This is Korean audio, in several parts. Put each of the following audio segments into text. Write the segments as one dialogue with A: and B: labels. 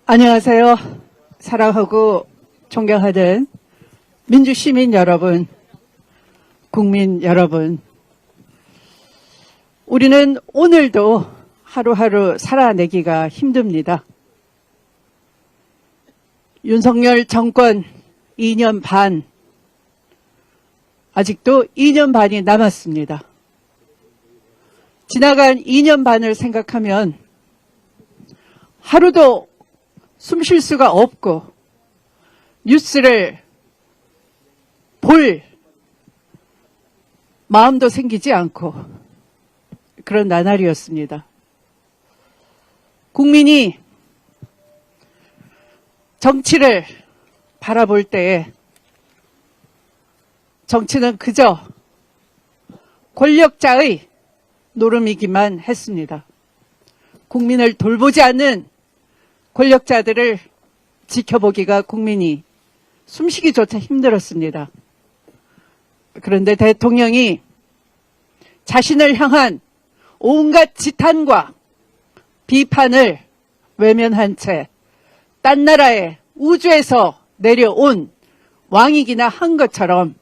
A: 안녕하세요. 사랑하고 존경하는 민주시민 여러분, 국민 여러분. 우리는 오늘도 하루하루 살아내기가 힘듭니다. 윤석열 정권 2년 반, 아직도 2년 반이 남았습니다. 지나간 2년 반을 생각하면 하루도 숨 쉴 수가 없고 뉴스를 볼 마음도 생기지 않고 그런 나날이었습니다. 국민이 정치를 바라볼 때에 정치는 그저 권력자의 노름이기만 했습니다. 국민을 돌보지 않는 권력자들을 지켜보기가 국민이 숨쉬기조차 힘들었습니다. 그런데 대통령이 자신을 향한 온갖 지탄과 비판을 외면한 채 딴 나라의 우주에서 내려온 왕이기나 한 것처럼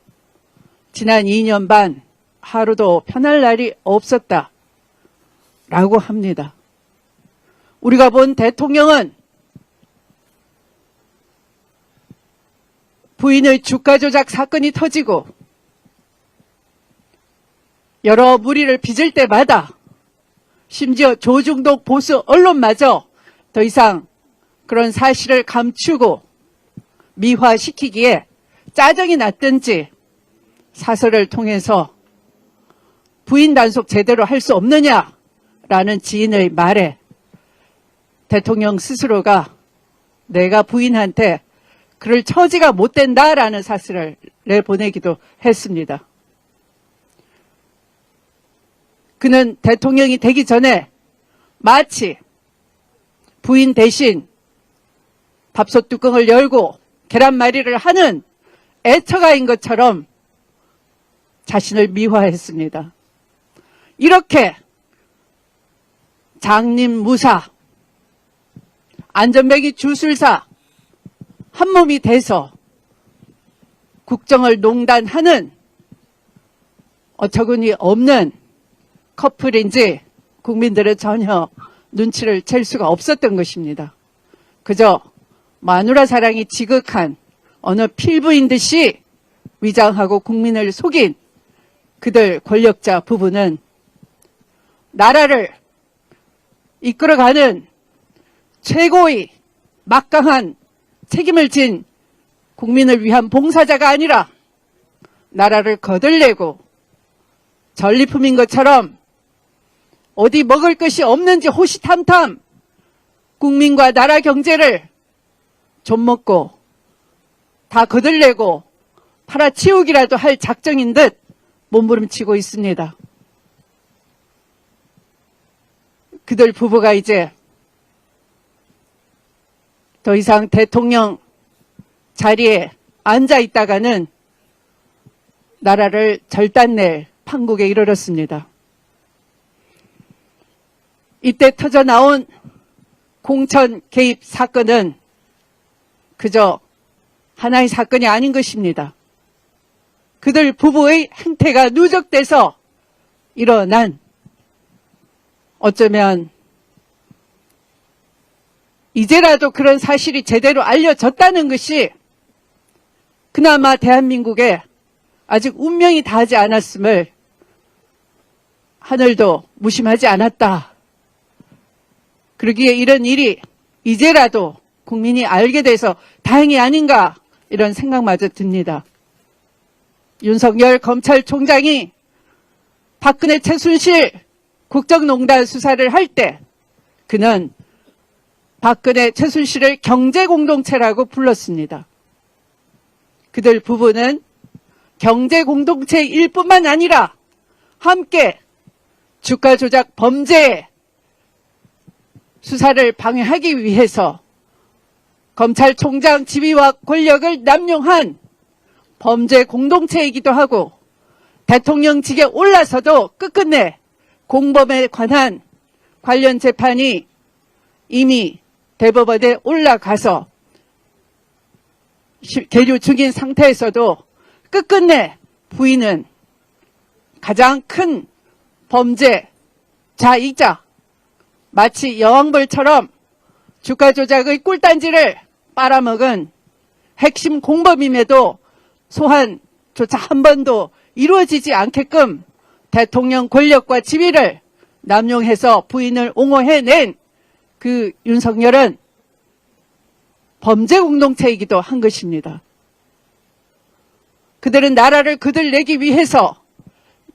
A: 지난 2년 반 하루도 편할 날이 없었다라고 합니다. 우리가 본 대통령은 부인의 주가 조작 사건이 터지고 여러 무리를 빚을 때마다 심지어 조중동 보수 언론마저 더 이상 그런 사실을 감추고 미화시키기에 짜증이 났든지 사설을 통해서 부인 단속 제대로 할 수 없느냐라는 지인의 말에 대통령 스스로가 내가 부인한테 그럴 처지가 못 된다라는 사실을 내보내기도 했습니다. 그는 대통령이 되기 전에 마치 부인 대신 밥솥 뚜껑을 열고 계란말이를 하는 애처가인 것처럼 자신을 미화했습니다. 이렇게 장님무사, 안전뱅이 주술사 한몸이 돼서 국정을 농단하는 어처구니 없는 커플인지 국민들은 전혀 눈치를 챌 수가 없었던 것입니다. 그저 마누라 사랑이 지극한 어느 필부인 듯이 위장하고 국민을 속인 그들 권력자 부부는 나라를 이끌어가는 최고의 막강한 책임을 진 국민을 위한 봉사자가 아니라 나라를 거들내고 전리품인 것처럼 어디 먹을 것이 없는지 호시탐탐 국민과 나라 경제를 좀 먹고 다 거들내고 팔아치우기라도 할 작정인 듯 몸부림치고 있습니다. 그들 부부가 이제 더 이상 대통령 자리에 앉아 있다가는 나라를 절단낼 판국에 이르렀습니다. 이때 터져 나온 공천 개입 사건은 그저 하나의 사건이 아닌 것입니다. 그들 부부의 행태가 누적돼서 일어난 어쩌면 이제라도 그런 사실이 제대로 알려졌다는 것이 그나마 대한민국에 아직 운명이 닿지 않았음을 하늘도 무심하지 않았다. 그러기에 이런 일이 이제라도 국민이 알게 돼서 다행이 아닌가 이런 생각마저 듭니다. 윤석열 검찰총장이 박근혜 최순실 국정농단 수사를 할 때 그는 박근혜 최순실을 경제공동체라고 불렀습니다. 그들 부부는 경제공동체일 뿐만 아니라 함께 주가 조작 범죄 수사를 방해하기 위해서 검찰총장 지위와 권력을 남용한 범죄 공동체이기도 하고 대통령직에 올라서도 끝끝내 공범에 관한 관련 재판이 이미 대법원에 올라가서 계류 중인 상태에서도 끝끝내 부인은 가장 큰 범죄자이자 마치 여왕벌처럼 주가 조작의 꿀단지를 빨아먹은 핵심 공범임에도 소환조차 한 번도 이루어지지 않게끔 대통령 권력과 지위를 남용해서 부인을 옹호해낸 그 윤석열은 범죄 공동체이기도 한 것입니다. 그들은 나라를 그들 내기 위해서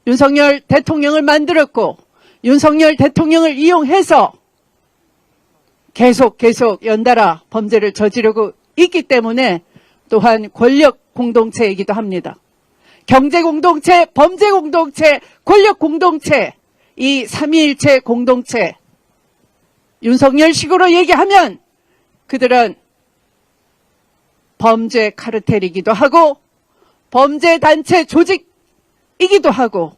A: 윤석열 대통령을 만들었고 윤석열 대통령을 이용해서 계속 연달아 범죄를 저지르고 있기 때문에 또한 권력 공동체이기도 합니다. 경제 공동체, 범죄 공동체, 권력 공동체, 이 삼위일체 공동체, 윤석열식으로 얘기하면 그들은 범죄 카르텔이기도 하고 범죄 단체 조직이기도 하고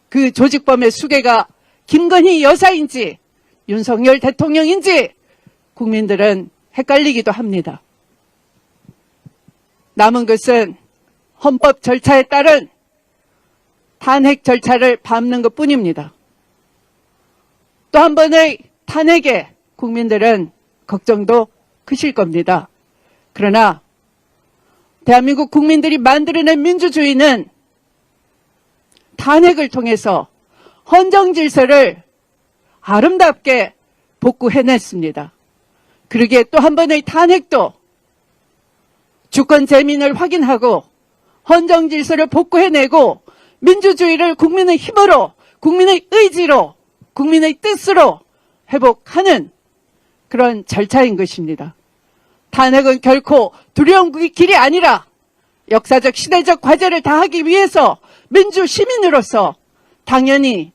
A: 그 조직범의 수괴가 김건희 여사인지 윤석열 대통령인지 국민들은 헷갈리기도 합니다. 남은 것은 헌법 절차에 따른 탄핵 절차를 밟는 것뿐입니다. 또 한 번의 탄핵에 국민들은 걱정도 크실 겁니다. 그러나 대한민국 국민들이 만들어낸 민주주의는 탄핵을 통해서 헌정 질서를 아름답게 복구해냈습니다. 그러기에 또 한 번의 탄핵도 주권 재민을 확인하고 헌정 질서를 복구해내고 민주주의를 국민의 힘으로, 국민의 의지로, 국민의 뜻으로 회복하는 그런 절차인 것입니다. 탄핵은 결코 두려운 길이 아니라 역사적 시대적 과제를 다하기 위해서 민주 시민으로서 당연히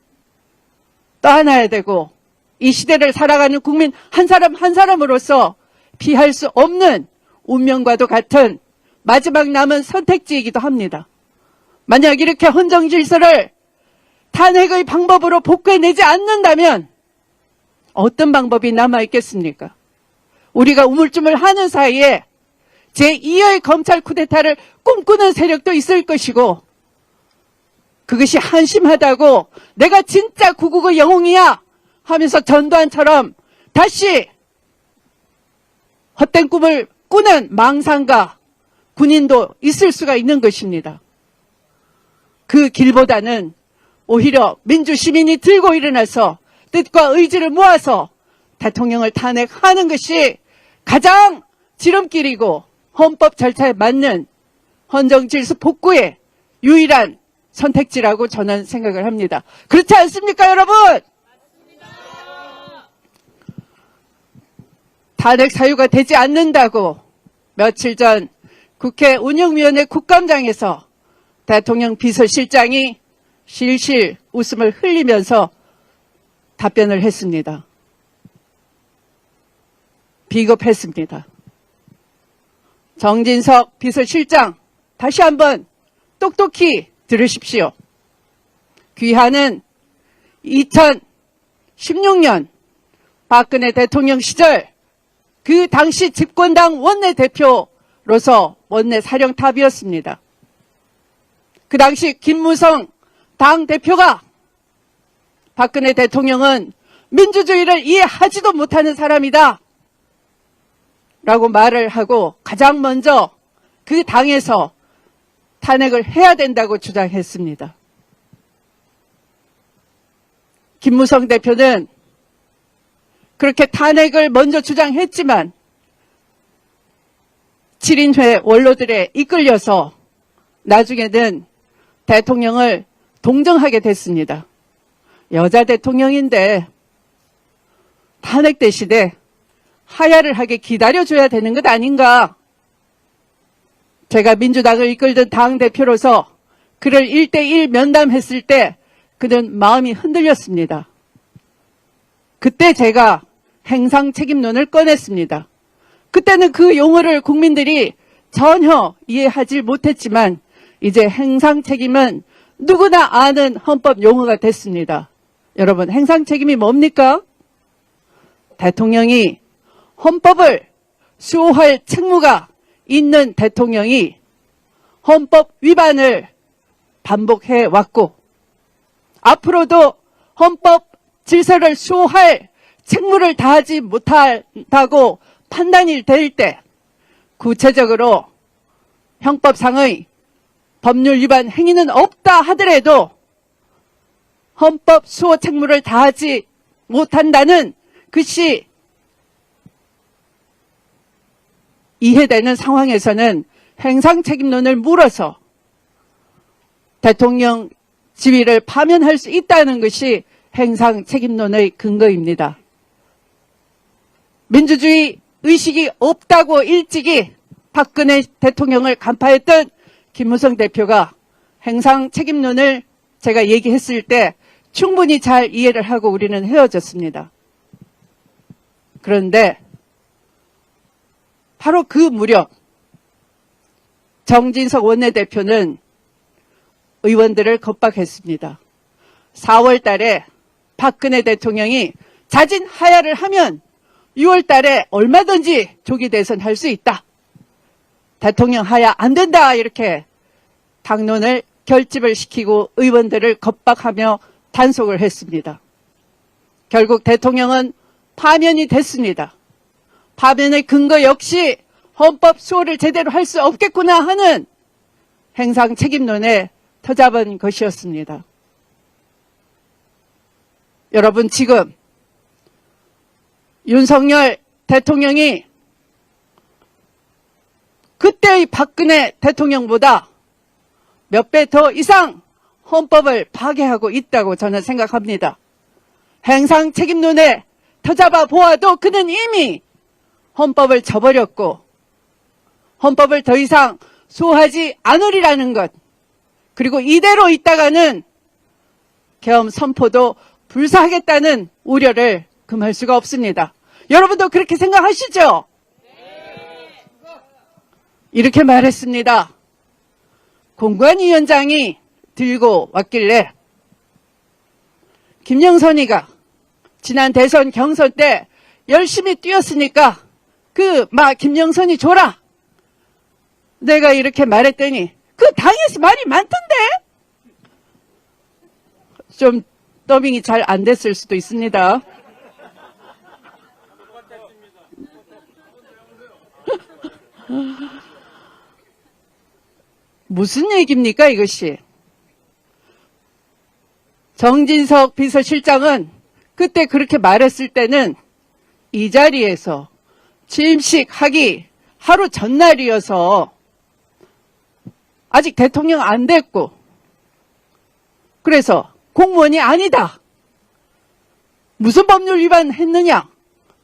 A: 떠안아야 되고 이 시대를 살아가는 국민 한 사람 한 사람으로서 피할 수 없는 운명과도 같은 마지막 남은 선택지이기도 합니다. 만약 이렇게 헌정 질서를 탄핵의 방법으로 복구해내지 않는다면 어떤 방법이 남아있겠습니까? 우리가 우물쭈물하는 사이에 제2의 검찰 쿠데타를 꿈꾸는 세력도 있을 것이고 그것이 한심하다고 내가 진짜 999 영웅이야 하면서 전두환처럼 다시 헛된 꿈을 꾸는 망상가 군인도 있을 수가 있는 것입니다. 그 길보다는 오히려 민주시민이 들고 일어나서 뜻과 의지를 모아서 대통령을 탄핵하는 것이 가장 지름길이고 헌법 절차에 맞는 헌정질서 복구의 유일한 선택지라고 저는 생각을 합니다. 그렇지 않습니까, 여러분? 탄핵 사유가 되지 않는다고 며칠 전 국회 운영위원회 국감장에서 대통령 비서실장이 실실 웃음을 흘리면서 답변을 했습니다. 비겁했습니다. 정진석 비서실장 다시 한번 똑똑히 들으십시오. 귀하는 2016년 박근혜 대통령 시절 그 당시 집권당 원내대표로서 원내사령탑이었습니다. 그 당시 김무성 당대표가 박근혜 대통령은 민주주의를 이해하지도 못하는 사람이다 라고 말을 하고 가장 먼저 그 당에서 탄핵을 해야 된다고 주장했습니다. 김무성 대표는 그렇게 탄핵을 먼저 주장했지만 7인회 원로들에 이끌려서 나중에는 대통령을 동정하게 됐습니다. 여자 대통령인데 탄핵 대신에 하야를 하게 기다려줘야 되는 것 아닌가. 제가 민주당을 이끌던 당대표로서 그를 1대1 면담했을 때 그는 마음이 흔들렸습니다. 그때 제가 행상 책임론을 꺼냈습니다. 그때는 그 용어를 국민들이 전혀 이해하지 못했지만 이제 행상 책임은 누구나 아는 헌법 용어가 됐습니다. 여러분, 행상 책임이 뭡니까? 대통령이 헌법을 수호할 책무가 있는 대통령이 헌법 위반을 반복해 왔고 앞으로도 헌법 질서를 수호할 책무를 다하지 못한다고 판단이 될 때 구체적으로 형법상의 법률 위반 행위는 없다 하더라도 헌법 수호 책무를 다하지 못한다는 것이 이해되는 상황에서는 행상책임론을 물어서 대통령 지위를 파면할 수 있다는 것이 행상책임론의 근거입니다. 민주주의 의식이 없다고 일찍이 박근혜 대통령을 간파했던 김무성 대표가 행상책임론을 제가 얘기했을 때 충분히 잘 이해를 하고 우리는 헤어졌습니다. 그런데 바로 그 무렵 정진석 원내대표는 의원들을 겁박했습니다. 4월 달에 박근혜 대통령이 자진 하야를 하면 6월 달에 얼마든지 조기 대선 할 수 있다. 대통령 하야 안 된다 이렇게 당론을 결집을 시키고 의원들을 겁박하며 단속을 했습니다. 결국 대통령은 파면이 됐습니다. 파면의 근거 역시 헌법 수호를 제대로 할 수 없겠구나 하는 행상책임론에 터잡은 것이었습니다. 여러분 지금 윤석열 대통령이 그때의 박근혜 대통령보다 몇 배 더 이상 헌법을 파괴하고 있다고 저는 생각합니다. 행상책임론에 터잡아 보아도 그는 이미 헌법을 저버렸고 헌법을 더 이상 수호하지 않으리라는 것, 그리고 이대로 있다가는 계엄 선포도 불사하겠다는 우려를 금할 수가 없습니다. 여러분도 그렇게 생각하시죠? 이렇게 말했습니다. 공관위원장이 들고 왔길래 김영선이가 지난 대선 경선 때 열심히 뛰었으니까 김영선이 줘라. 내가 이렇게 말했더니 그 당에서 말이 많던데? 좀 더빙이 잘 안 됐을 수도 있습니다. 무슨 얘기입니까 이것이? 정진석 비서실장은 그때 그렇게 말했을 때는 이 자리에서 취임식하기 하루 전날이어서 아직 대통령 안 됐고 그래서 공무원이 아니다. 무슨 법률 위반했느냐?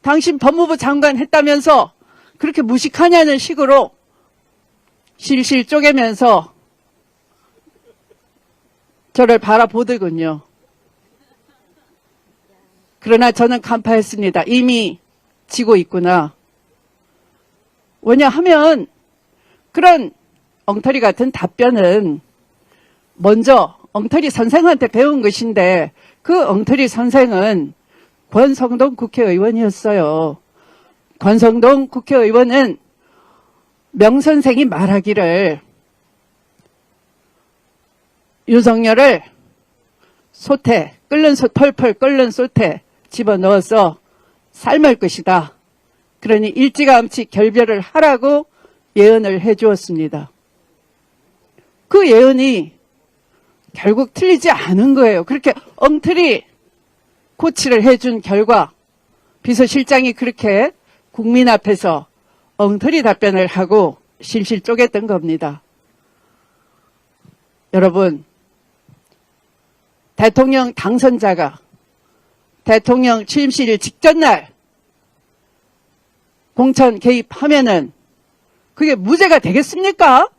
A: 당신 법무부 장관 했다면서 그렇게 무식하냐는 식으로 실실 쪼개면서 저를 바라보더군요. 그러나 저는 간파했습니다. 이미 지고 있구나. 왜냐하면 그런 엉터리 같은 답변은 먼저 엉터리 선생한테 배운 것인데 그 엉터리 선생은 권성동 국회의원이었어요. 권성동 국회의원은 명선생이 말하기를 윤석열을 소태, 펄펄 끓는 소태 집어넣어서 삶을 것이다. 그러니 일찌감치 결별을 하라고 예언을 해주었습니다. 그 예언이 결국 틀리지 않은 거예요. 그렇게 엉터리 코치를 해준 결과 비서실장이 그렇게 국민 앞에서 엉터리 답변을 하고 실실 쪼갰던 겁니다. 여러분, 대통령 당선자가 대통령 취임식 직전 날 공천 개입하면은 그게 무죄가 되겠습니까?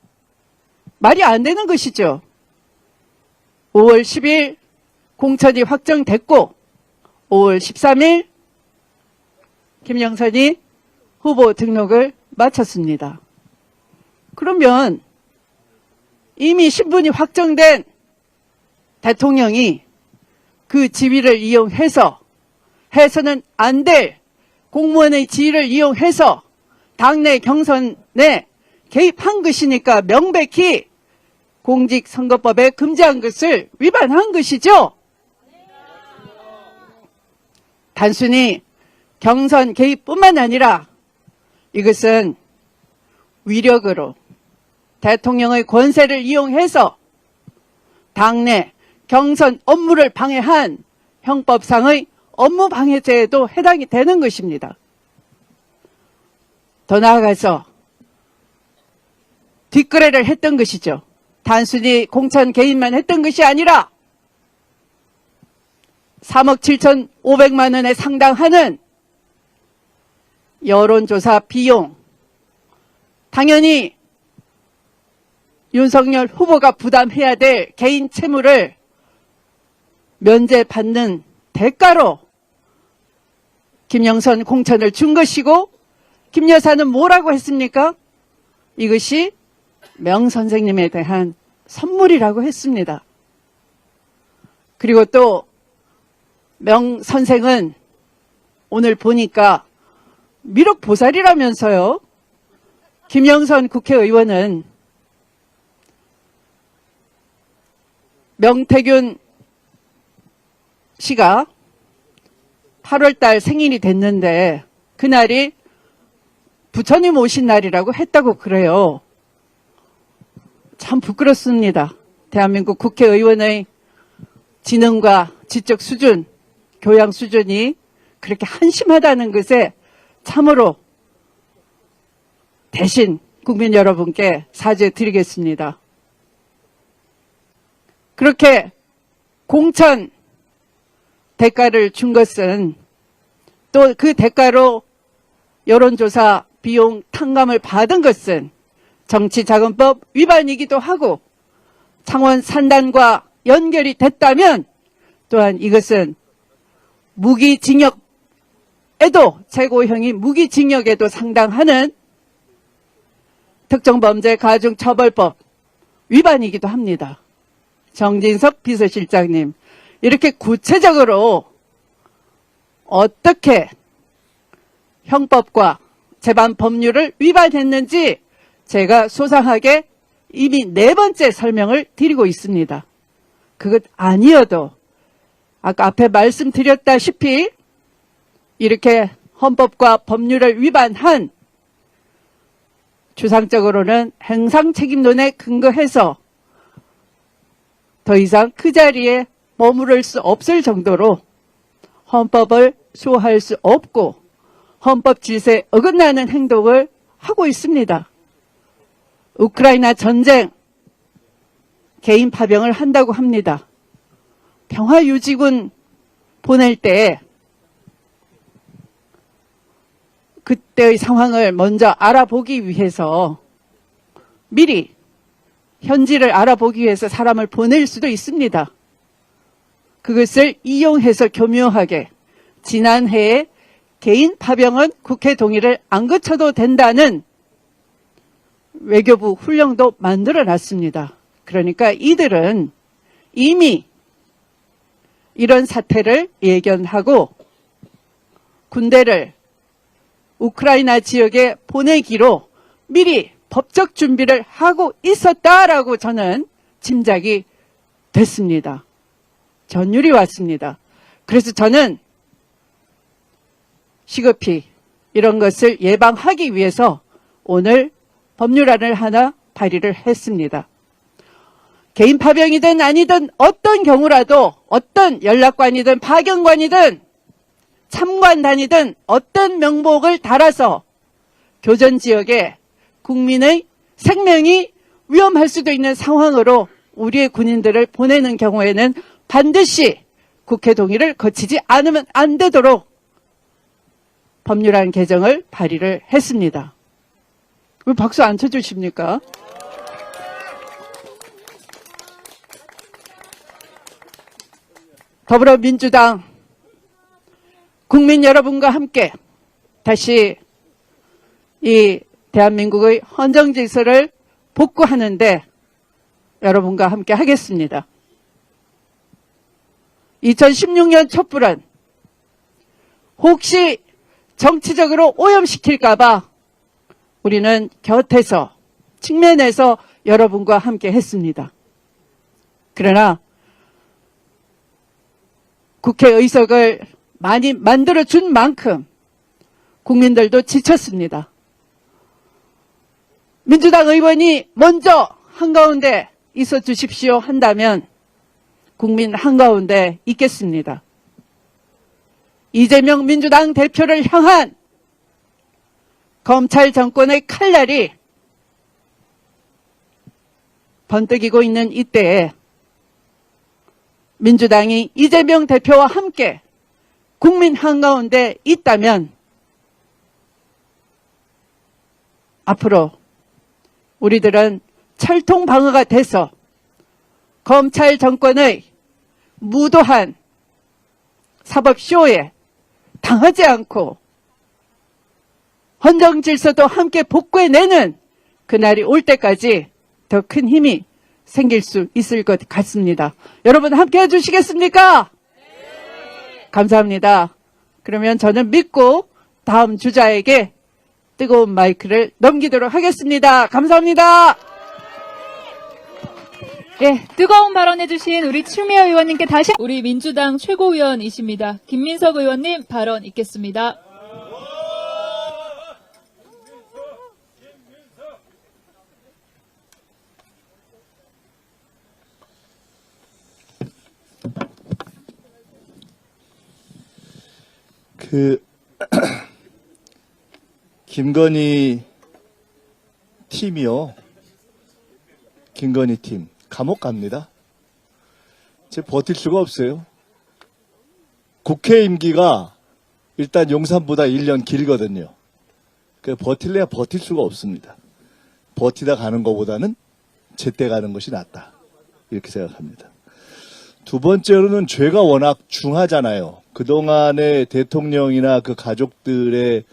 A: 말이 안 되는 것이죠. 5월 10일 공천이 확정됐고 5월 13일 김영선이 후보 등록을 마쳤습니다. 그러면 이미 신분이 확정된 대통령이 그 지위를 이용해서 해서는 안 될 공무원의 지위를 이용해서 당내 경선에 개입한 것이니까 명백히 공직선거법에 금지한 것을 위반한 것이죠. 단순히 경선 개입뿐만 아니라 이것은 위력으로 대통령의 권세를 이용해서 당내 경선 업무를 방해한 형법상의 업무방해죄에도 해당이 되는 것입니다. 더 나아가서 뒷거래를 했던 것이죠. 단순히 공천 개입만 했던 것이 아니라 3억 7,500만 원에 상당하는 여론조사 비용, 당연히 윤석열 후보가 부담해야 될 개인 채무를 면제받는 대가로 김영선 공천을 준 것이고, 김 여사는 뭐라고 했습니까? 이것이 명 선생님에 대한 선물이라고 했습니다. 그리고 또 명 선생은 오늘 보니까 미륵보살이라면서요. 김영선 국회의원은 명태균 씨가 8월달 생일이 됐는데 그날이 부처님 오신 날이라고 했다고 그래요. 참 부끄럽습니다. 대한민국 국회의원의 지능과 지적 수준, 교양 수준이 그렇게 한심하다는 것에 참으로 대신 국민 여러분께 사죄드리겠습니다. 그렇게 공천 대가를 준 것은 또 그 대가로 여론조사 비용 탕감을 받은 것은 정치자금법 위반이기도 하고 창원 산단과 연결이 됐다면 또한 이것은 무기징역에도 최고형이 무기징역에도 상당하는 특정범죄 가중처벌법 위반이기도 합니다. 정진석 비서실장님, 이렇게 구체적으로 어떻게 형법과 제반 법률을 위반했는지 제가 소상하게 이미 4번째 설명을 드리고 있습니다. 그것 아니어도 아까 앞에 말씀드렸다시피 이렇게 헌법과 법률을 위반한, 추상적으로는 행상책임론에 근거해서 더 이상 그 자리에 머무를 수 없을 정도로 헌법을 수호할 수 없고 헌법 질서에 어긋나는 행동을 하고 있습니다. 우크라이나 전쟁, 개인 파병을 한다고 합니다. 평화유지군 보낼 때 그때의 상황을 먼저 알아보기 위해서 미리 현지를 알아보기 위해서 사람을 보낼 수도 있습니다. 그것을 이용해서 교묘하게 지난해에 개인 파병은 국회 동의를 안 거쳐도 된다는 외교부 훈령도 만들어놨습니다. 그러니까 이들은 이미 이런 사태를 예견하고 군대를 우크라이나 지역에 보내기로 미리 법적 준비를 하고 있었다라고 저는 짐작이 됐습니다. 전율이 왔습니다. 그래서 저는 시급히 이런 것을 예방하기 위해서 오늘 법률안을 하나 발의를 했습니다. 개인 파병이든 아니든 어떤 경우라도 어떤 연락관이든 파견관이든 참관단이든 어떤 명목을 달아서 교전 지역에 국민의 생명이 위험할 수도 있는 상황으로 우리의 군인들을 보내는 경우에는 반드시 국회 동의를 거치지 않으면 안 되도록 법률안 개정을 발의를 했습니다. 왜 박수 안 쳐주십니까? 더불어민주당 국민 여러분과 함께 다시 이 대한민국의 헌정 질서를 복구하는데 여러분과 함께 하겠습니다. 2016년 촛불은 혹시 정치적으로 오염시킬까봐 우리는 곁에서, 측면에서 여러분과 함께 했습니다. 그러나 국회의석을 많이 만들어준 만큼 국민들도 지쳤습니다. 민주당 의원이 먼저 한가운데 있어 주십시오 한다면 국민 한가운데 있겠습니다. 이재명 민주당 대표를 향한 검찰 정권의 칼날이 번뜩이고 있는 이때에 민주당이 이재명 대표와 함께 국민 한가운데 있다면 앞으로 우리들은 철통 방어가 돼서 검찰 정권의 무도한 사법쇼에 당하지 않고 헌정 질서도 함께 복구해내는 그날이 올 때까지 더 큰 힘이 생길 수 있을 것 같습니다. 여러분 함께 해주시겠습니까? 네. 감사합니다. 그러면 저는 믿고 다음 주자에게 뜨거운 마이크를 넘기도록 하겠습니다. 감사합니다.
B: 예, 뜨거운 발언해주신 우리 추미애 의원님께 다시 우리 민주당 최고위원이십니다. 김민석 의원님 발언 있겠습니다.
C: 김건희 팀이요. 김건희 팀. 감옥 갑니다. 제 버틸 수가 없어요. 국회 임기가 일단 용산보다 1년 길거든요. 버틸래야 버틸 수가 없습니다. 버티다 가는 것보다는 제때 가는 것이 낫다. 이렇게 생각합니다. 두 번째로는 죄가 워낙 중하잖아요. 그동안의 대통령이나 그 가족들의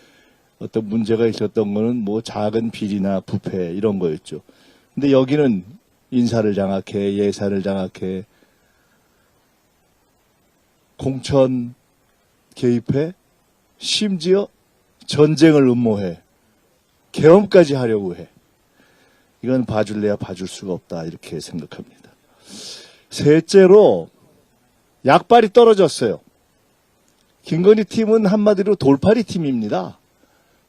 C: 어떤 문제가 있었던 거는 뭐 작은 비리나 부패 이런 거였죠. 근데 여기는 인사를 장악해, 예산을 장악해, 공천 개입해, 심지어 전쟁을 음모해, 계엄까지 하려고 해. 이건 봐줄래야 봐줄 수가 없다 이렇게 생각합니다. 셋째로 약발이 떨어졌어요. 김건희 팀은 한마디로 돌팔이 팀입니다.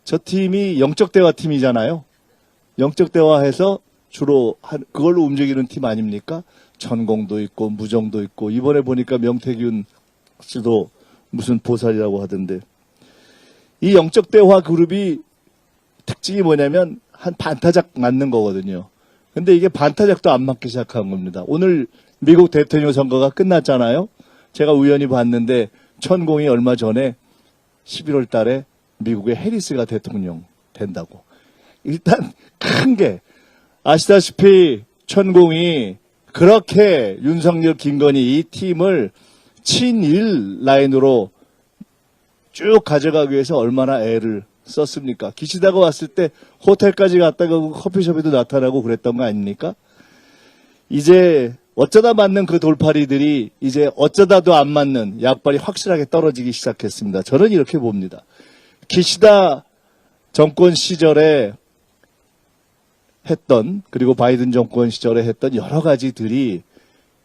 C: 저 팀이 영적 대화 팀이잖아요. 영적 대화해서 주로 그걸로 움직이는 팀 아닙니까? 천공도 있고 무정도 있고 이번에 보니까 명태균 씨도 무슨 보살이라고 하던데 이 영적 대화 그룹이 특징이 뭐냐면 한 반타작 맞는 거거든요. 근데 이게 반타작도 안 맞기 시작한 겁니다. 오늘 미국 대통령 선거가 끝났잖아요. 제가 우연히 봤는데 천공이 얼마 전에 11월 달에 미국의 해리스가 대통령 된다고. 일단 큰 게 아시다시피 천공이 그렇게 윤석열, 김건희 이 팀을 친일 라인으로 쭉 가져가기 위해서 얼마나 애를 썼습니까? 기시다가 왔을 때 호텔까지 갔다가 커피숍에도 나타나고 그랬던 거 아닙니까? 이제 어쩌다 맞는 그 돌팔이들이 이제 어쩌다도 안 맞는 약발이 확실하게 떨어지기 시작했습니다. 저는 이렇게 봅니다. 기시다 정권 시절에 했던 그리고 바이든 정권 시절에 했던 여러 가지들이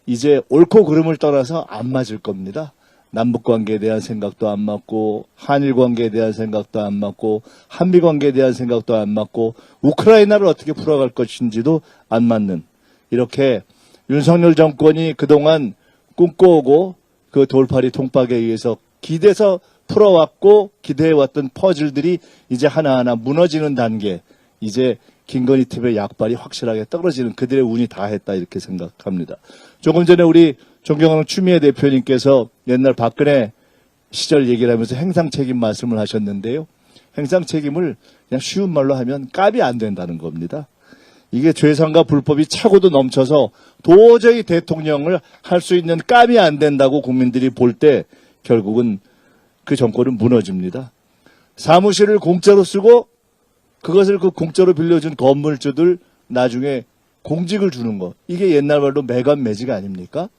C: 이제 옳고 그름을 떠나서 안 맞을 겁니다. 남북관계에 대한 생각도 안 맞고 한일관계에 대한 생각도 안 맞고 한미관계에 대한 생각도 안 맞고 우크라이나를 어떻게 풀어갈 것인지도 안 맞는 이렇게 윤석열 정권이 그동안 꿈꿔오고 그 돌팔이 통박에 의해서 기대서 풀어왔고 기대해왔던 퍼즐들이 이제 하나하나 무너지는 단계 이제 김건희 팀의 약발이 확실하게 떨어지는 그들의 운이 다했다 이렇게 생각합니다. 조금 전에 우리 존경하는 추미애 대표님께서 옛날 박근혜 시절 얘기를 하면서 행상책임 말씀을 하셨는데요. 행상책임을 그냥 쉬운 말로 하면 값이 안 된다는 겁니다. 이게 죄상과 불법이 차고도 넘쳐서 도저히 대통령을 할 수 있는 값이 안 된다고 국민들이 볼 때 결국은 그 정권은 무너집니다. 사무실을 공짜로 쓰고 그것을 그 공짜로 빌려준 건물주들 나중에 공직을 주는 거. 이게 옛날 말로 매간 매직 아닙니까?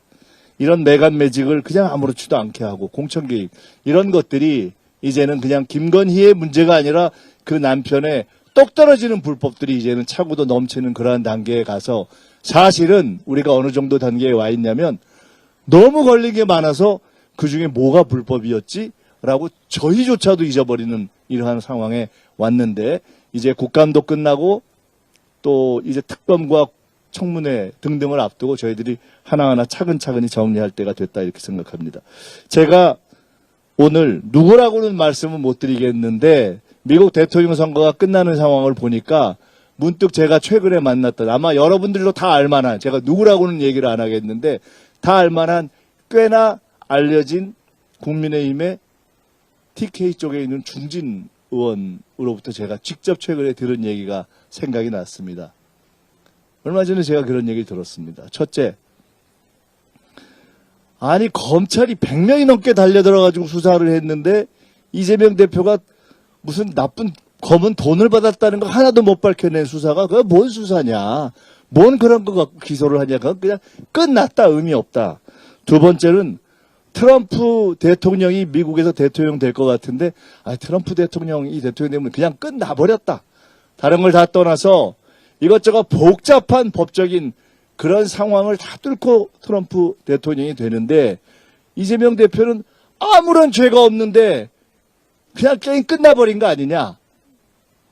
C: 이런 매간 매직을 그냥 아무렇지도 않게 하고 공천 개입 이런 것들이 이제는 그냥 김건희의 문제가 아니라 그 남편의 똑 떨어지는 불법들이 이제는 차고도 넘치는 그러한 단계에 가서 사실은 우리가 어느 정도 단계에 와 있냐면 너무 걸린 게 많아서 그중에 뭐가 불법이었지? 라고 저희조차도 잊어버리는 이러한 상황에 왔는데 이제 국감도 끝나고 또 이제 특검과 청문회 등등을 앞두고 저희들이 하나하나 차근차근히 정리할 때가 됐다 이렇게 생각합니다. 제가 오늘 누구라고는 말씀은 못 드리겠는데 미국 대통령 선거가 끝나는 상황을 보니까 문득 제가 최근에 만났던 아마 여러분들도 다 알만한 제가 누구라고는 얘기를 안 하겠는데 다 알만한 꽤나 알려진 국민의힘의 TK 쪽에 있는 중진 의원으로부터 제가 직접 최근에 들은 얘기가 생각이 났습니다. 얼마 전에 제가 그런 얘기를 들었습니다. 첫째, 아니 검찰이 100명이 넘게 달려들어가지고 수사를 했는데 이재명 대표가 무슨 나쁜 검은 돈을 받았다는 거 하나도 못 밝혀낸 수사가 그거 뭔 수사냐. 뭔 그런 거 갖고 기소를 하냐. 그건 그냥 끝났다. 의미 없다. 두 번째는 트럼프 대통령이 미국에서 대통령 될 것 같은데 트럼프 대통령이 대통령 되면 그냥 끝나버렸다. 다른 걸 다 떠나서 이것저것 복잡한 법적인 그런 상황을 다 뚫고 트럼프 대통령이 되는데 이재명 대표는 아무런 죄가 없는데 그냥 게임 끝나버린 거 아니냐.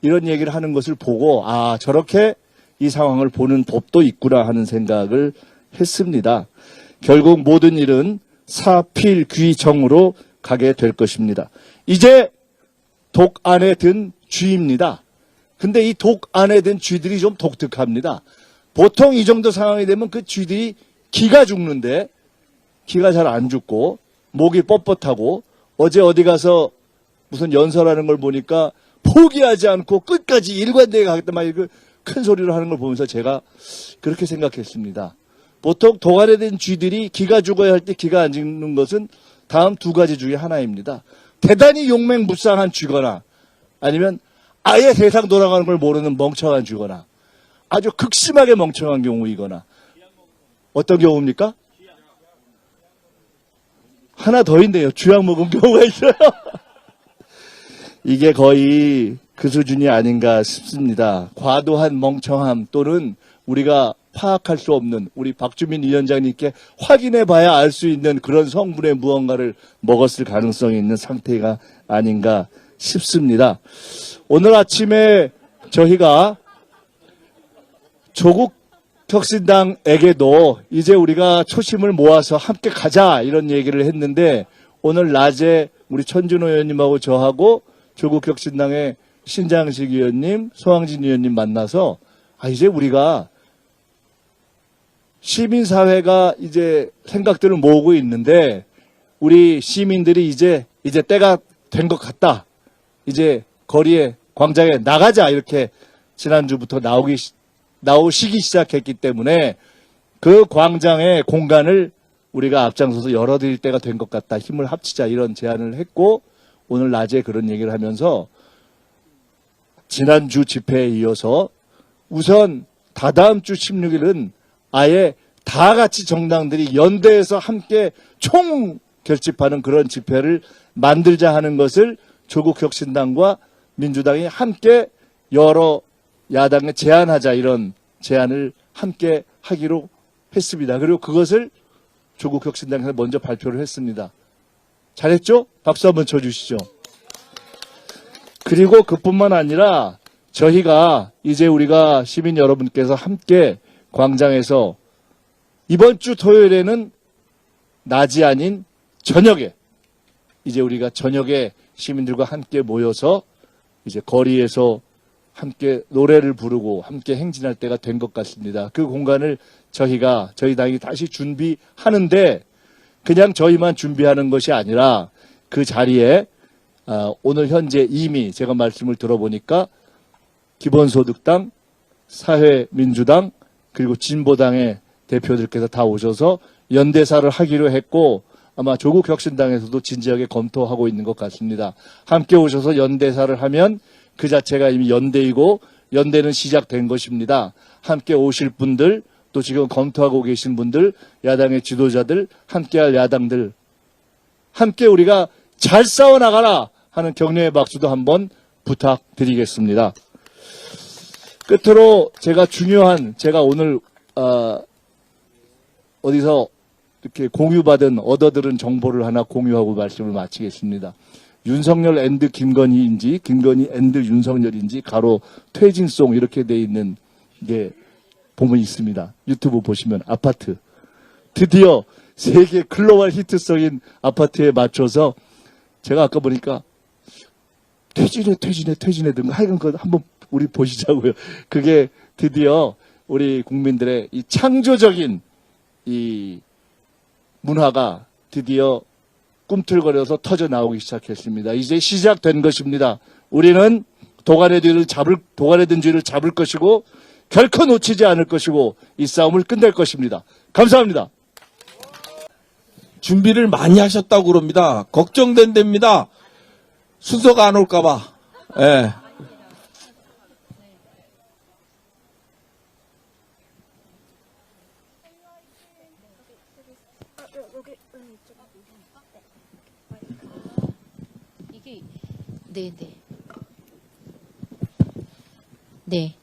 C: 이런 얘기를 하는 것을 보고 저렇게 이 상황을 보는 법도 있구나 하는 생각을 했습니다. 결국 모든 일은 사필귀정으로 가게 될 것입니다. 이제 독 안에 든 쥐입니다. 근데 이 독 안에 든 쥐들이 좀 독특합니다. 보통 이 정도 상황이 되면 그 쥐들이 기가 죽는데 기가 잘 안 죽고 목이 뻣뻣하고 어제 어디 가서 무슨 연설하는 걸 보니까 포기하지 않고 끝까지 일관되게 가겠다 막 큰 소리를 하는 걸 보면서 제가 그렇게 생각했습니다. 보통 독 안에 든 쥐들이 기가 죽어야 할 때 기가 안 죽는 것은 다음 두 가지 중에 하나입니다. 대단히 용맹무쌍한 쥐거나 아니면 아예 세상 돌아가는 걸 모르는 멍청한 쥐거나 아주 극심하게 멍청한 경우이거나 어떤 경우입니까? 하나 더 있네요. 쥐약 먹은 경우가 있어요. 이게 거의 그 수준이 아닌가 싶습니다. 과도한 멍청함 또는 우리가 파악할 수 없는 우리 박주민 위원장님께 확인해 봐야 알 수 있는 그런 성분의 무언가를 먹었을 가능성이 있는 상태가 아닌가 싶습니다. 오늘 아침에 저희가 조국 혁신당에게도 이제 우리가 초심을 모아서 함께 가자 이런 얘기를 했는데 오늘 낮에 우리 천준호 의원님하고 저하고 조국 혁신당의 신장식 의원님, 소왕진 의원님 만나서 이제 우리가 시민사회가 이제 생각들을 모으고 있는데 우리 시민들이 이제 때가 된 것 같다. 이제 거리에 광장에 나가자 이렇게 지난주부터 나오시기 시작했기 때문에 그 광장의 공간을 우리가 앞장서서 열어드릴 때가 된 것 같다. 힘을 합치자 이런 제안을 했고 오늘 낮에 그런 얘기를 하면서 지난주 집회에 이어서 우선 다다음 주 16일은 아예 다 같이 정당들이 연대해서 함께 총 결집하는 그런 집회를 만들자 하는 것을 조국혁신당과 민주당이 함께 여러 야당에 제안하자 이런 제안을 함께 하기로 했습니다. 그리고 그것을 조국혁신당에서 먼저 발표를 했습니다. 잘했죠? 박수 한번 쳐주시죠. 그리고 그뿐만 아니라 저희가 이제 우리가 시민 여러분께서 함께 광장에서 이번 주 토요일에는 낮이 아닌 저녁에 이제 우리가 저녁에 시민들과 함께 모여서 이제 거리에서 함께 노래를 부르고 함께 행진할 때가 된 것 같습니다. 그 공간을 저희 당이 다시 준비하는데 그냥 저희만 준비하는 것이 아니라 그 자리에 오늘 현재 이미 제가 말씀을 들어보니까 기본소득당, 사회민주당 그리고 진보당의 대표들께서 다 오셔서 연대사를 하기로 했고 아마 조국혁신당에서도 진지하게 검토하고 있는 것 같습니다. 함께 오셔서 연대사를 하면 그 자체가 이미 연대이고 연대는 시작된 것입니다. 함께 오실 분들 또 지금 검토하고 계신 분들 야당의 지도자들 함께할 야당들 함께 우리가 잘 싸워나가라 하는 격려의 박수도 한번 부탁드리겠습니다. 끝으로 제가 오늘 어디서 이렇게 공유받은 얻어들은 정보를 하나 공유하고 말씀을 마치겠습니다. 윤석열 앤드 김건희인지 김건희 앤드 윤석열인지 가로 퇴진송 이렇게 돼 있는 게 보면 있습니다. 유튜브 보시면 아파트 드디어 세계 글로벌 히트성인 아파트에 맞춰서 제가 아까 보니까 퇴진해 든가 하여간 거 한번 우리 보시자고요. 그게 드디어 우리 국민들의 이 창조적인 이 문화가 드디어 꿈틀거려서 터져 나오기 시작했습니다. 이제 시작된 것입니다. 우리는 도가래든 쥐를 잡을 것이고 결코 놓치지 않을 것이고 이 싸움을 끝낼 것입니다. 감사합니다.
D: 준비를 많이 하셨다고 그럽니다. 걱정된답니다. 순서가 안 올까봐. 예.
E: 이게 네네. 네.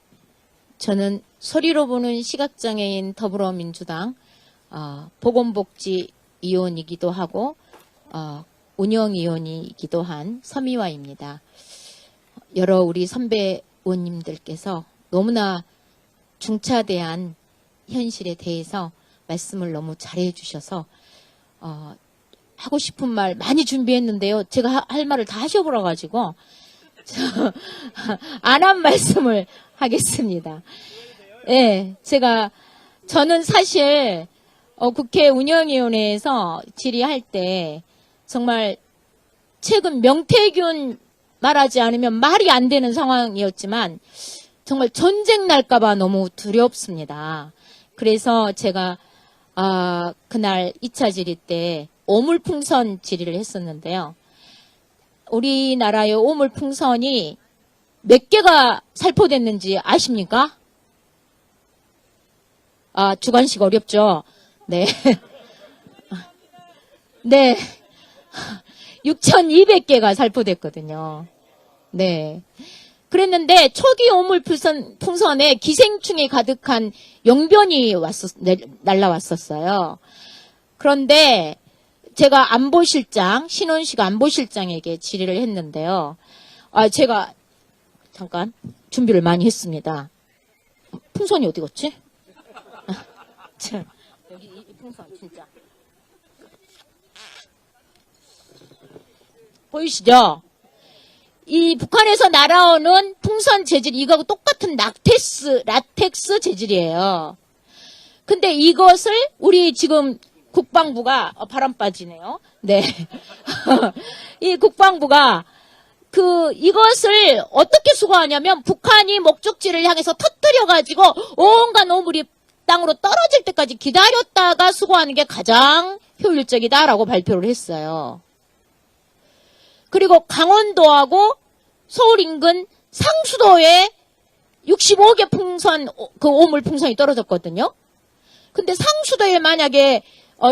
E: 저는 소리로 보는 시각장애인 더불어민주당 보건복지위원이기도 하고 운영위원이기도 한 서미화입니다. 여러 우리 선배 의원님들께서 너무나 중차대한 현실에 대해서 말씀을 너무 잘해 주셔서 하고 싶은 말 많이 준비했는데요. 제가 할 말을 다 하셔버려 가지고 안 한 말씀을 하겠습니다. 예, 저는 사실 국회 운영위원회에서 질의할 때 정말 최근 명태균 말하지 않으면 말이 안 되는 상황이었지만 정말 전쟁 날까봐 너무 두렵습니다. 그래서 제가 그날 2차 질의 때 오물풍선 질의를 했었는데요. 우리나라의 오물풍선이 몇 개가 살포됐는지 아십니까? 주관식 어렵죠? 네. 네. 6,200개가 살포됐거든요. 네. 그랬는데 초기 오물풍선에 기생충이 가득한 용변이 날라왔었어요. 그런데 제가 안보실장, 신원식 안보실장에게 질의를 했는데요. 제가 잠깐 준비를 많이 했습니다. 풍선이 어디 갔지? 여기 이 풍선 진짜 보이시죠? 이 북한에서 날아오는 풍선 재질 이거하고 똑같은 라텍스 재질이에요. 근데 이것을 우리 지금 국방부가 바람 빠지네요. 네. 이 국방부가 이것을 어떻게 수거하냐면 북한이 목적지를 향해서 터뜨려가지고 온갖 오물이 땅으로 떨어질 때까지 기다렸다가 수거하는 게 가장 효율적이다라고 발표를 했어요. 그리고 강원도하고 서울 인근 상수도에 65개 오물 풍선이 떨어졌거든요. 근데 상수도에 만약에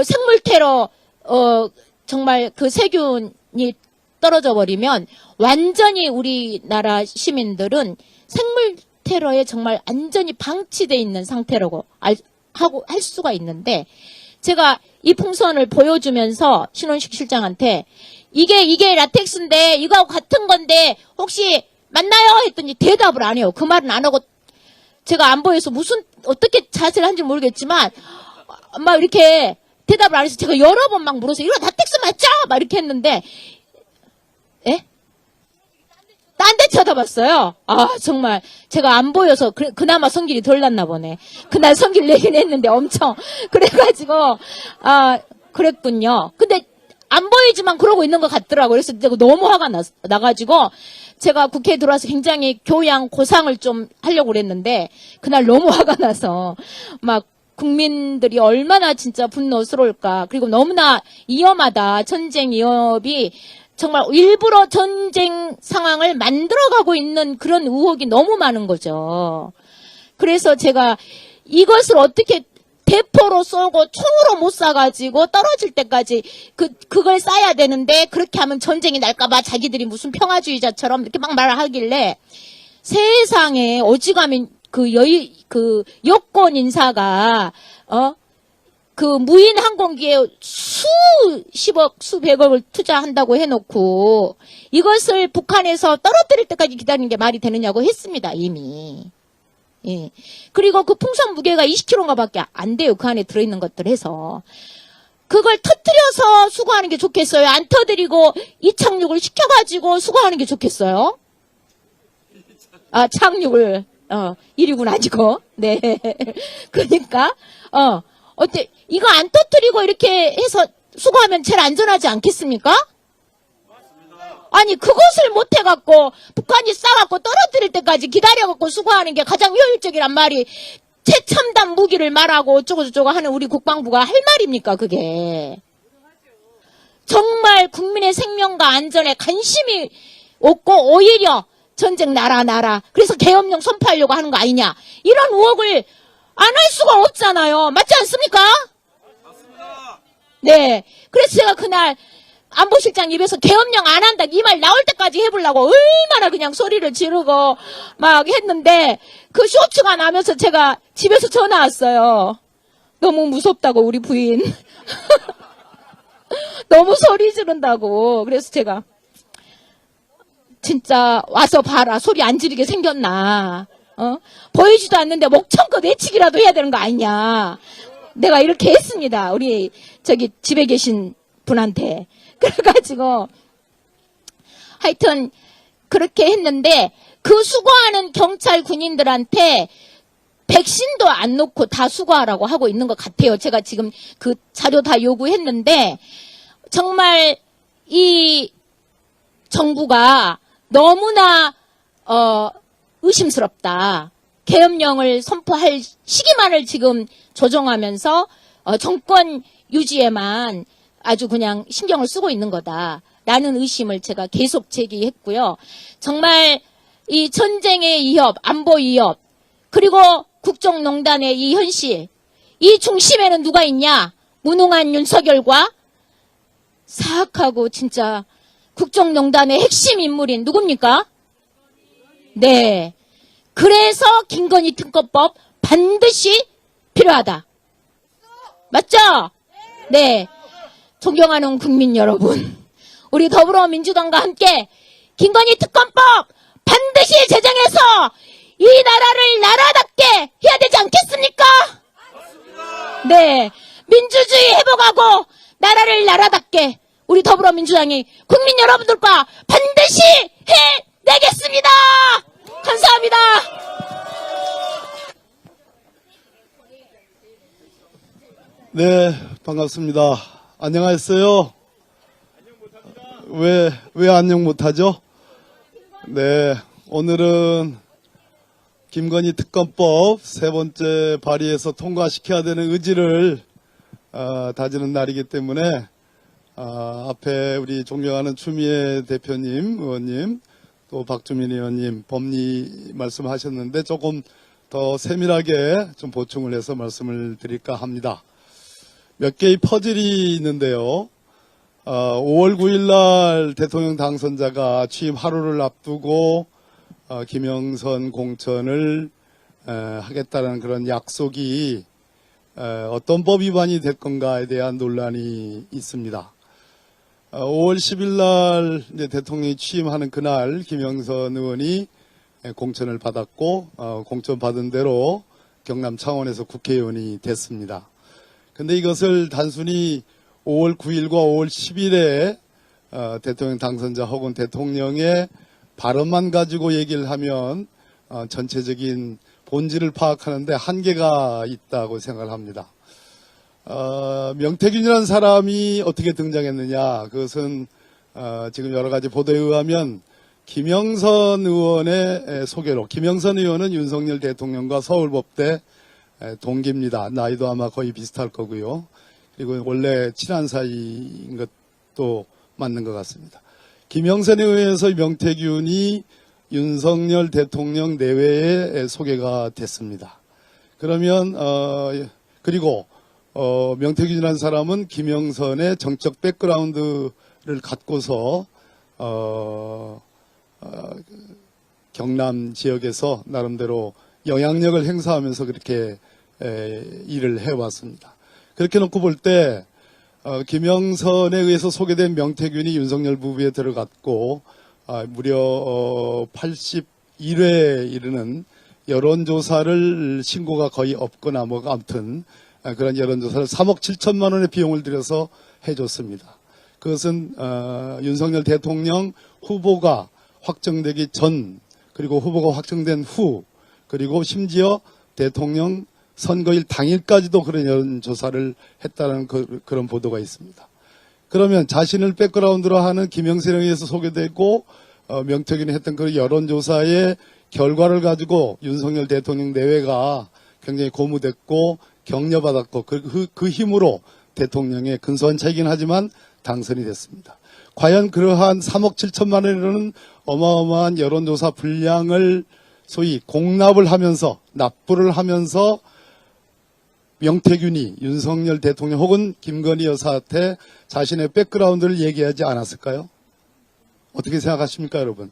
E: 생물 테러 정말 그 세균이 떨어져 버리면 완전히 우리나라 시민들은 생물 테러에 정말 완전히 방치돼 있는 상태라고 할 수가 있는데 제가 이 풍선을 보여주면서 신원식 실장한테 이게 라텍스인데 이거하고 같은 건데 혹시 맞나요? 했더니 대답을 안 해요. 그 말은 안 하고 제가 안 보여서 어떻게 자세를 한지 모르겠지만 막 이렇게 대답을 안 해서 제가 여러 번 막 물어서 이거 라텍스 맞죠? 막 이렇게 했는데 예? 딴 데 쳐다봤어요. 정말 제가 안 보여서 그나마 성질이 덜 났나 보네. 그날 성질 내긴 했는데 엄청 그래가지고 그랬군요. 근데 안 보이지만 그러고 있는 것 같더라고요. 그래서 제가 너무 화가 나가지고 제가 국회에 들어와서 굉장히 교양 고상을 좀 하려고 그랬는데 그날 너무 화가 나서 막 국민들이 얼마나 진짜 분노스러울까. 그리고 너무나 위험하다. 전쟁 위협이 정말 일부러 전쟁 상황을 만들어가고 있는 그런 의혹이 너무 많은 거죠. 그래서 제가 이것을 어떻게 대포로 쏘고 총으로 못 쏴가지고 떨어질 때까지 그걸 쏴야 되는데 그렇게 하면 전쟁이 날까봐 자기들이 무슨 평화주의자처럼 이렇게 막 말을 하길래 세상에 어지간히 그 여권 인사가 그 무인 항공기에 수십억, 수백억을 투자한다고 해놓고 이것을 북한에서 떨어뜨릴 때까지 기다리는 게 말이 되느냐고 했습니다, 이미. 예. 그리고 그 풍선 무게가 20kg인가 밖에 안 돼요. 그 안에 들어있는 것들 해서. 그걸 터뜨려서 수거하는 게 좋겠어요? 안 터뜨리고 이착륙을 시켜가지고 수거하는 게 좋겠어요? 아, 착륙을, 1위군 아니고. 네. 그러니까, 이거 안 터뜨리고 이렇게 해서 수거하면 제일 안전하지 않겠습니까? 아니, 그것을 못 해갖고, 북한이 쏴갖고 떨어뜨릴 때까지 기다려갖고 수거하는 게 가장 효율적이란 말이, 최첨단 무기를 말하고 어쩌고저쩌고 하는 우리 국방부가 할 말입니까, 그게. 정말 국민의 생명과 안전에 관심이 없고, 오히려 전쟁 나라. 그래서 계엄령 선포하려고 하는 거 아니냐. 이런 의혹을 안 할 수가 없잖아요. 맞지 않습니까? 맞습니다. 네. 그래서 제가 그날, 안보실장 입에서 계엄령 안 한다 이 말 나올 때까지 해보려고 얼마나 그냥 소리를 지르고 막 했는데 그 쇼츠가 나면서 제가 집에서 전화 왔어요. 너무 무섭다고 우리 부인. 너무 소리 지른다고. 그래서 제가 진짜 와서 봐라. 소리 안 지르게 생겼나. 보이지도 않는데 목청껏 외치기라도 해야 되는 거 아니냐. 내가 이렇게 했습니다. 우리 집에 계신 분한테. 그래가지고 하여튼 그렇게 했는데 그 수거하는 경찰 군인들한테 백신도 안 놓고 다 수거하라고 하고 있는 것 같아요. 제가 지금 그 자료 다 요구했는데 정말 이 정부가 너무나 의심스럽다. 계엄령을 선포할 시기만을 지금 조정하면서 정권 유지에만 아주 그냥 신경을 쓰고 있는 거다라는 의심을 제가 계속 제기했고요. 정말 이 전쟁의 위협, 안보 위협, 그리고 국정농단의 이 현실, 이 중심에는 누가 있냐? 무능한 윤석열과 사악하고 진짜 국정농단의 핵심 인물인 누굽니까? 네. 그래서 김건희 특검법 반드시 필요하다. 맞죠? 네. 존경하는 국민 여러분, 우리 더불어민주당과 함께 김건희 특검법 반드시 제정해서 이 나라를 나라답게 해야 되지 않겠습니까? 네, 민주주의 회복하고 나라를 나라답게 우리 더불어민주당이 국민 여러분들과 반드시 해내겠습니다. 감사합니다.
F: 네, 반갑습니다. 안녕하셨어요? 왜 안녕 못하죠? 네, 오늘은 김건희 특검법 세 번째 발의해서 통과시켜야 되는 의지를 다지는 날이기 때문에 앞에 우리 존경하는 추미애 대표님, 의원님, 또 박주민 의원님 법리 말씀하셨는데 조금 더 세밀하게 좀 보충을 해서 말씀을 드릴까 합니다. 몇 개의 퍼즐이 있는데요. 5월 9일 날 대통령 당선자가 취임 하루를 앞두고 김영선 공천을 하겠다는 그런 약속이 어떤 법 위반이 될 건가에 대한 논란이 있습니다. 5월 10일 날 이제 대통령이 취임하는 그날 김영선 의원이 공천을 받았고 공천 받은 대로 경남 창원에서 국회의원이 됐습니다. 근데 이것을 단순히 5월 9일과 5월 10일에 대통령 당선자 혹은 대통령의 발언만 가지고 얘기를 하면 전체적인 본질을 파악하는데 한계가 있다고 생각을 합니다. 명태균이라는 사람이 어떻게 등장했느냐, 그것은 지금 여러 가지 보도에 의하면 김영선 의원의 소개로, 김영선 의원은 윤석열 대통령과 서울법대 동기입니다. 나이도 아마 거의 비슷할 거고요. 그리고 원래 친한 사이인 것도 맞는 것 같습니다. 김영선에 의해서 명태균이 윤석열 대통령 내외에 소개가 됐습니다. 그러면 그리고 명태균이라는 사람은 김영선의 정적 백그라운드를 갖고서 경남 지역에서 나름대로 영향력을 행사하면서 그렇게 일을 해왔습니다. 그렇게 놓고 볼 때 김영선에 의해서 소개된 명태균이 윤석열 부부에 들어갔고 무려 81회에 이르는 여론조사를 신고가 거의 없거나 뭐 아무튼 그런 여론조사를 3억 7천만 원의 비용을 들여서 해줬습니다. 그것은 윤석열 대통령 후보가 확정되기 전 그리고 후보가 확정된 후 그리고 심지어 대통령 선거일 당일까지도 그런 여론조사를 했다는 그런 보도가 있습니다. 그러면 자신을 백그라운드로 하는 김영선에 의해서 소개되고 명태균이 했던 그 여론조사의 결과를 가지고 윤석열 대통령 내외가 굉장히 고무됐고 격려받았고 그 힘으로 대통령의 근소한 차이긴 하지만 당선이 됐습니다. 과연 그러한 3억 7천만 원이라는 어마어마한 여론조사 분량을 소위 공납을 하면서 납부를 하면서 명태균이 윤석열 대통령 혹은 김건희 여사한테 자신의 백그라운드를 얘기하지 않았을까요? 어떻게 생각하십니까, 여러분?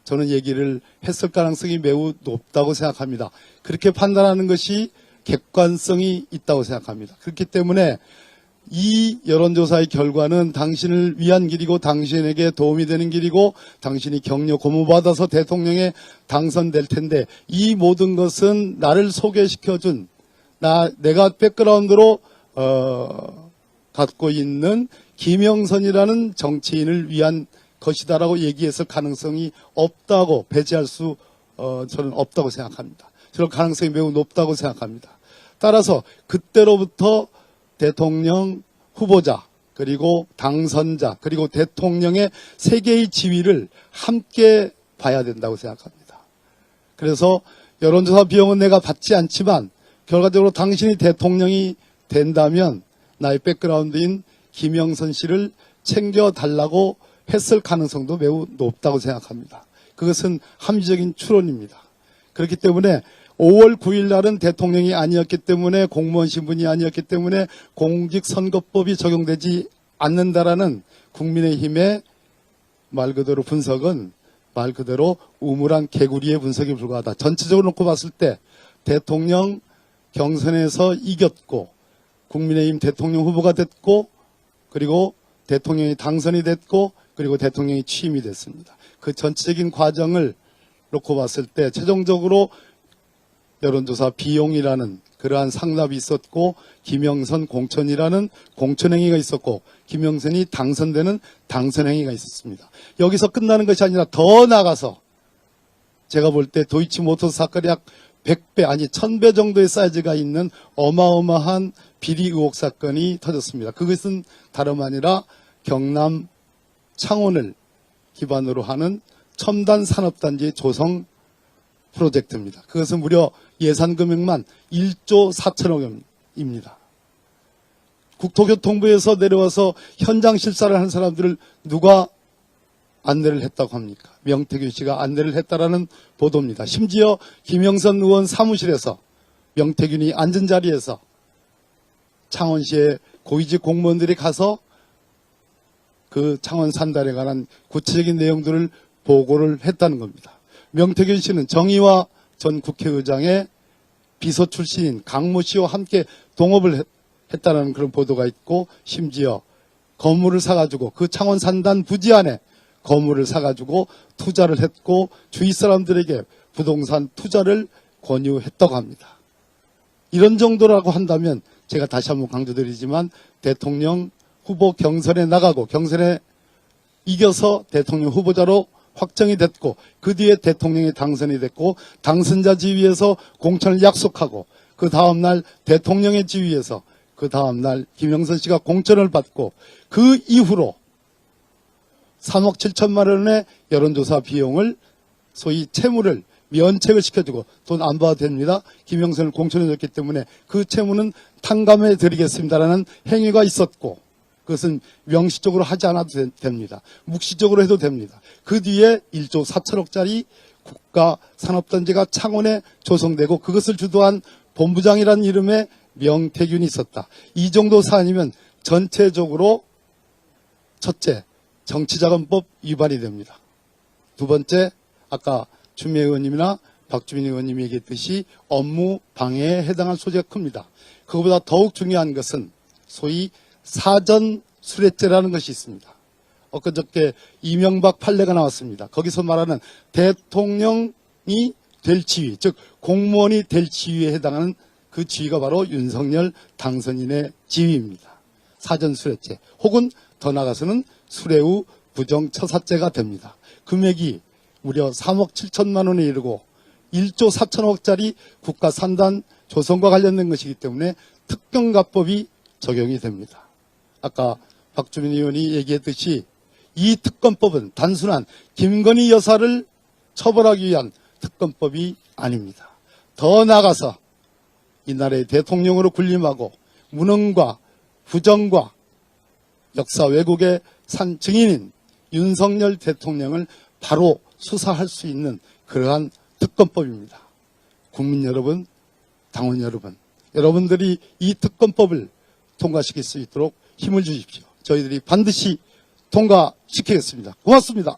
F: 저는 얘기를 했을 가능성이 매우 높다고 생각합니다. 그렇게 판단하는 것이 객관성이 있다고 생각합니다. 그렇기 때문에 이 여론조사의 결과는 당신을 위한 길이고 당신에게 도움이 되는 길이고 당신이 격려 고무받아서 대통령에 당선될 텐데 이 모든 것은 나를 소개시켜준 내가 백그라운드로 갖고 있는 김영선이라는 정치인을 위한 것이다라고 얘기했을 가능성이 없다고 배제할 수 저는 없다고 생각합니다. 그럴 가능성이 매우 높다고 생각합니다. 따라서 그때로부터 대통령 후보자 그리고 당선자 그리고 대통령의 세 개의 지위를 함께 봐야 된다고 생각합니다. 그래서 여론조사 비용은 내가 받지 않지만 결과적으로 당신이 대통령이 된다면 나의 백그라운드인 김영선 씨를 챙겨달라고 했을 가능성도 매우 높다고 생각합니다. 그것은 합리적인 추론입니다. 그렇기 때문에 5월 9일 날은 대통령이 아니었기 때문에 공무원 신분이 아니었기 때문에 공직선거법이 적용되지 않는다라는 국민의힘의 말 그대로 분석은 말 그대로 우물한 개구리의 분석에 불과하다. 전체적으로 놓고 봤을 때 대통령 경선에서 이겼고 국민의힘 대통령 후보가 됐고 그리고 대통령이 당선이 됐고 그리고 대통령이 취임이 됐습니다. 그 전체적인 과정을 놓고 봤을 때 최종적으로 여론조사 비용이라는 그러한 상납이 있었고 김영선 공천이라는 공천행위가 있었고 김영선이 당선되는 당선행위가 있었습니다. 여기서 끝나는 것이 아니라 더 나가서 제가 볼 때 도이치모터스 사건이 약 100배 아니 1000배 정도의 사이즈가 있는 어마어마한 비리 의혹 사건이 터졌습니다. 그것은 다름 아니라 경남 창원을 기반으로 하는 첨단 산업단지 조성 프로젝트입니다. 그것은 무려 예산 금액만 1조 4천억 원입니다. 국토교통부에서 내려와서 현장 실사를 하는 사람들을 누가 안내를 했다고 합니까? 명태균 씨가 안내를 했다라는 보도입니다. 심지어 김영선 의원 사무실에서 명태균이 앉은 자리에서 창원시의 고위직 공무원들이 가서 그 창원 산단에 관한 구체적인 내용들을 보고를 했다는 겁니다. 명태균 씨는 정의화 전 국회의장의 비서 출신인 강모 씨와 함께 동업을 했다는 그런 보도가 있고 심지어 건물을 사가지고 그 창원 산단 부지 안에 건물을 사가지고 투자를 했고 주위 사람들에게 부동산 투자를 권유했다고 합니다. 이런 정도라고 한다면 제가 다시 한번 강조드리지만 대통령 후보 경선에 나가고 경선에 이겨서 대통령 후보자로 확정이 됐고 그 뒤에 대통령이 당선이 됐고 당선자 지위에서 공천을 약속하고 그 다음날 대통령의 지위에서 그 다음날 김영선 씨가 공천을 받고 그 이후로 3억 7천만 원의 여론조사 비용을 소위 채무를 면책을 시켜주고 돈 안 받아도 됩니다. 김영선을 공천해줬기 때문에 그 채무는 탕감해 드리겠습니다라는 행위가 있었고 그것은 명시적으로 하지 않아도 됩니다. 묵시적으로 해도 됩니다. 그 뒤에 1조 4천억짜리 국가 산업단지가 창원에 조성되고 그것을 주도한 본부장이라는 이름의 명태균이 있었다. 이 정도 사안이면 전체적으로 첫째, 정치자금법 위반이 됩니다. 두 번째, 아까 추미애 의원님이나 박주민 의원님이 얘기했듯이 업무 방해에 해당할 소지가 큽니다. 그것보다 더욱 중요한 것은 소위 사전 수뢰죄라는 것이 있습니다. 엊그저께 이명박 판례가 나왔습니다. 거기서 말하는 대통령이 될 지위, 즉 공무원이 될 지위에 해당하는 그 지위가 바로 윤석열 당선인의 지위입니다. 사전 수뢰죄 혹은 더 나아가서는 수뢰 후 부정처사죄가 됩니다. 금액이 무려 3억 7천만 원에 이르고 1조 4천억짜리 국가산단 조성과 관련된 것이기 때문에 특경가법이 적용이 됩니다. 아까 박주민 의원이 얘기했듯이 이 특검법은 단순한 김건희 여사를 처벌하기 위한 특검법이 아닙니다. 더 나아가서 이 나라의 대통령으로 군림하고 무능과 부정과 역사 왜곡의 산 증인인 윤석열 대통령을 바로 수사할 수 있는 그러한 특검법입니다. 국민 여러분, 당원 여러분, 여러분들이 이 특검법을 통과시킬 수 있도록 힘을 주십시오. 저희들이 반드시 통과시키겠습니다. 고맙습니다.